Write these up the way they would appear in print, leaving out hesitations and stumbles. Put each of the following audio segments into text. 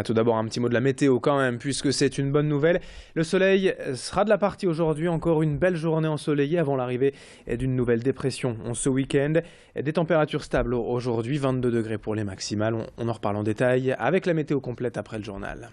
Tout d'abord un petit mot de la météo quand même, puisque c'est une bonne nouvelle. Le soleil sera de la partie aujourd'hui, encore une belle journée ensoleillée avant l'arrivée d'une nouvelle dépression ce week-end. Des températures stables aujourd'hui, 22 degrés pour les maximales. On en reparle en détail avec la météo complète après le journal.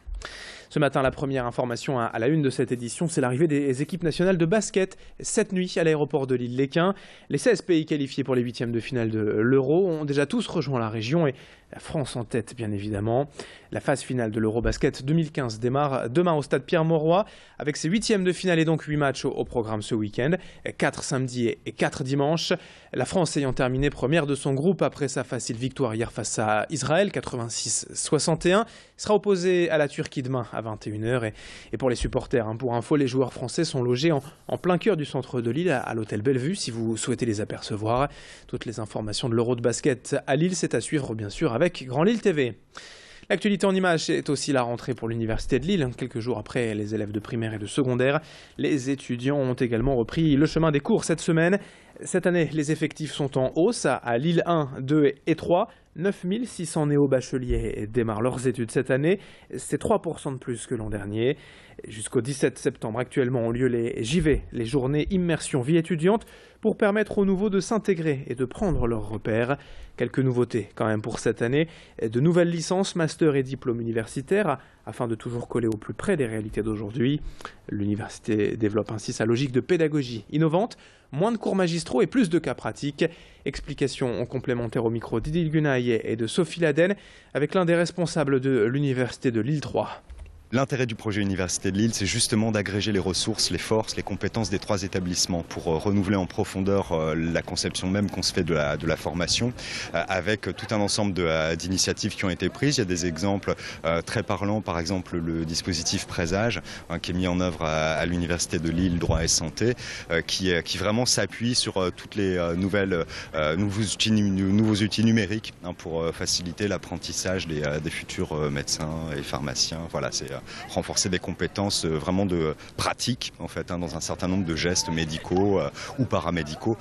Ce matin, la première information à la une de cette édition, c'est l'arrivée des équipes nationales de basket cette nuit à l'aéroport de Lille-Léquin. Les 16 pays qualifiés pour les huitièmes de finale de l'Euro ont déjà tous rejoint la région et la France en tête, bien évidemment. La phase finale de l'Eurobasket 2015 démarre demain au stade Pierre-Mauroy avec ses huitièmes de finale et donc 8 matchs au programme ce week-end, 4 samedi et 4 dimanche. La France ayant terminé première de son groupe après sa facile victoire hier face à Israël, 86-61, sera opposée à la Turquie demain à 21h. Et pour les supporters, pour info, les joueurs français sont logés en plein cœur du centre de Lille, à l'hôtel Bellevue, si vous souhaitez les apercevoir. Toutes les informations de l'Euro de basket à Lille, c'est à suivre bien sûr avec Grand Lille TV. L'actualité en images, c'est aussi la rentrée pour l'Université de Lille. Quelques jours après les élèves de primaire et de secondaire, les étudiants ont également repris le chemin des cours cette semaine. Cette année, les effectifs sont en hausse à Lille 1, 2 et 3. 9600 néo-bacheliers démarrent leurs études cette année. C'est 3% de plus que l'an dernier. Jusqu'au 17 septembre, actuellement, ont lieu les JV, les journées immersion vie étudiante, pour permettre aux nouveaux de s'intégrer et de prendre leurs repères. Quelques nouveautés quand même pour cette année. De nouvelles licences, masters et diplômes universitaires, afin de toujours coller au plus près des réalités d'aujourd'hui. L'université développe ainsi sa logique de pédagogie innovante, moins de cours magistraux et plus de cas pratiques. Explications complémentaires au micro d'Idil Gunaï et de Sophie Laden avec l'un des responsables de l'université de Lille 3. L'intérêt du projet Université de Lille, c'est justement d'agréger les ressources, les forces, les compétences des trois établissements pour renouveler en profondeur la conception même qu'on se fait de la formation, avec tout un ensemble d'initiatives qui ont été prises. Il y a des exemples très parlants, par exemple le dispositif Présage, qui est mis en œuvre à l'Université de Lille, droit et santé, qui vraiment s'appuie sur toutes les nouveaux outils numériques pour faciliter l'apprentissage des futurs médecins et pharmaciens. Voilà, c'est renforcer des compétences vraiment de pratique en fait, dans un certain nombre de gestes médicaux ou paramédicaux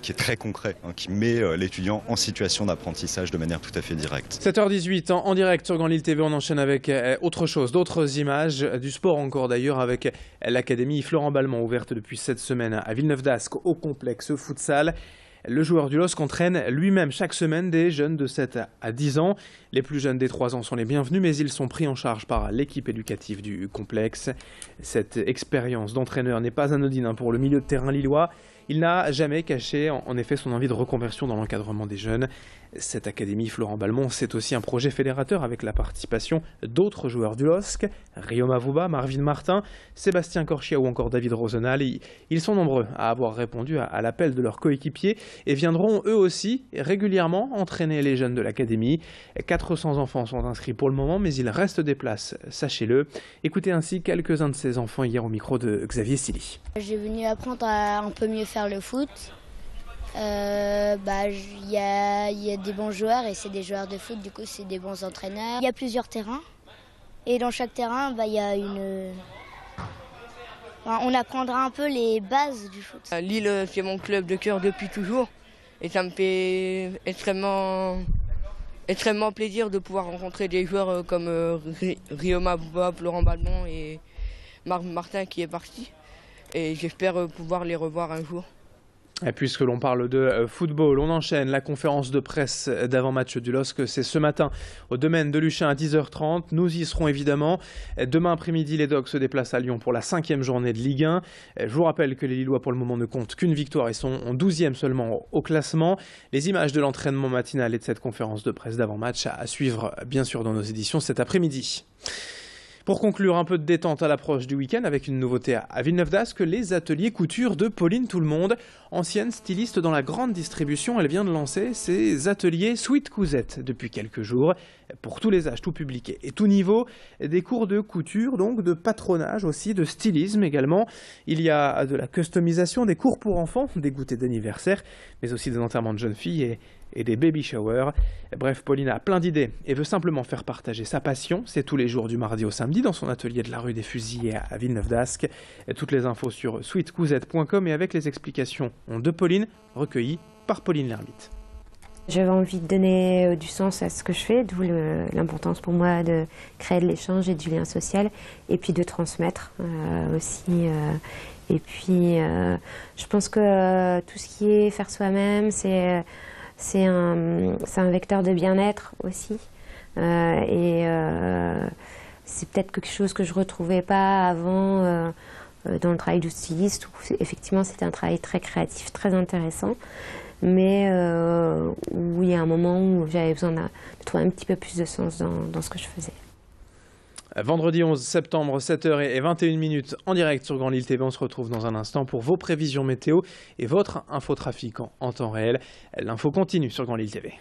qui est très concret, qui met l'étudiant en situation d'apprentissage de manière tout à fait directe. 7h18 en direct sur Grand Lille TV, on enchaîne avec autre chose, d'autres images, du sport encore d'ailleurs, avec l'Académie Florent Balmont ouverte depuis cette semaine à Villeneuve-d'Ascq au complexe futsal. Le joueur du LOSC entraîne lui-même chaque semaine des jeunes de 7 à 10 ans. Les plus jeunes des 3 ans sont les bienvenus, mais ils sont pris en charge par l'équipe éducative du complexe. Cette expérience d'entraîneur n'est pas anodine pour le milieu de terrain lillois. Il n'a jamais caché en effet son envie de reconversion dans l'encadrement des jeunes. Cette académie Florent Balmont, c'est aussi un projet fédérateur avec la participation d'autres joueurs du LOSC, Rio Mavouba, Marvin Martin, Sébastien Corchia ou encore David Rosenal. Ils sont nombreux à avoir répondu à l'appel de leurs coéquipiers et viendront eux aussi régulièrement entraîner les jeunes de l'académie. 400 enfants sont inscrits pour le moment, mais il reste des places, sachez-le. Écoutez ainsi quelques-uns de ces enfants hier au micro de Xavier Silly. J'ai venu apprendre à un peu mieux faire le foot. Il y a des bons joueurs et c'est des joueurs de foot, du coup c'est des bons entraîneurs. Il y a plusieurs terrains et dans chaque terrain il y a on apprendra un peu les bases du foot. Lille, c'est mon club de cœur depuis toujours et ça me fait extrêmement plaisir de pouvoir rencontrer des joueurs comme Rio Mavouba, Florent Balmont et Martin qui est parti. Et j'espère pouvoir les revoir un jour. Et puisque l'on parle de football, on enchaîne la conférence de presse d'avant-match du LOSC. C'est ce matin au domaine de Luchin à 10h30. Nous y serons évidemment. Demain après-midi, les Dogs se déplacent à Lyon pour la 5e journée de Ligue 1. Je vous rappelle que les Lillois pour le moment ne comptent qu'une victoire et sont en 12e seulement au classement. Les images de l'entraînement matinal et de cette conférence de presse d'avant-match à suivre bien sûr dans nos éditions cet après-midi. Pour conclure, un peu de détente à l'approche du week-end avec une nouveauté à Villeneuve-d'Ascq, les ateliers couture de Pauline Tout-le-Monde. Ancienne styliste dans la grande distribution, elle vient de lancer ses ateliers Sweet Cousette depuis quelques jours. Pour tous les âges, tout public et tout niveau, des cours de couture, donc de patronage aussi, de stylisme également. Il y a de la customisation, des cours pour enfants, des goûters d'anniversaire, mais aussi des enterrements de jeunes filles et des baby showers. Bref, Pauline a plein d'idées et veut simplement faire partager sa passion. C'est tous les jours du mardi au samedi dans son atelier de la rue des Fusillés à Villeneuve-d'Ascq. Toutes les infos sur sweetcousette.com et avec les explications de Pauline recueillies par Pauline Lermite. J'avais envie de donner du sens à ce que je fais, d'où l'importance pour moi de créer de l'échange et du lien social, et puis de transmettre aussi. Et puis, je pense que tout ce qui est faire soi-même, c'est un vecteur de bien-être aussi. C'est peut-être quelque chose que je ne retrouvais pas avant dans le travail de styliste, où effectivement c'était un travail très créatif, très intéressant, mais où il y a un moment où j'avais besoin de trouver un petit peu plus de sens dans ce que je faisais. Vendredi 11 septembre, 7h21 en direct sur Grand Lille TV. On se retrouve dans un instant pour vos prévisions météo et votre infotrafic en temps réel. L'info continue sur Grand Lille TV.